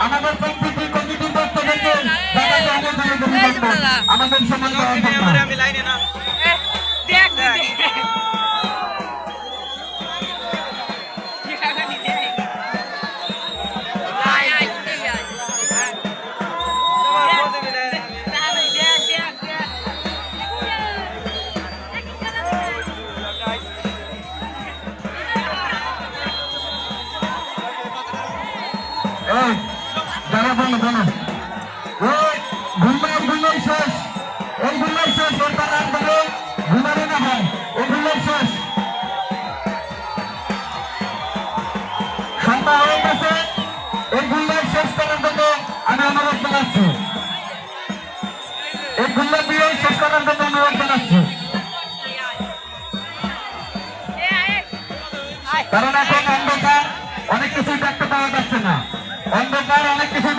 আমাদের প্রকৃতি কমিটির পক্ষ থেকে আমাদের সমাজ আমি লাইনে না যারা বলো বলো ঘুমাই শেষ এই ঘুমাই শেষ ওর তার আন্দোলন ঘুমারে না হয় এই ঘুমাই শেষ সন্ধ্যা হয়ে গেছে এই ঘুমাই শেষ করার জন্য আমি অনুরোধ জানাচ্ছি এই ঘুমা দিয়ে শেষ করার জন্য অনুরোধ জানাচ্ছি কারণ এখন অন্ধকার অনেক কিছুই দেখতে পাওয়া যাচ্ছে না অন্ধকার অনেক কিছু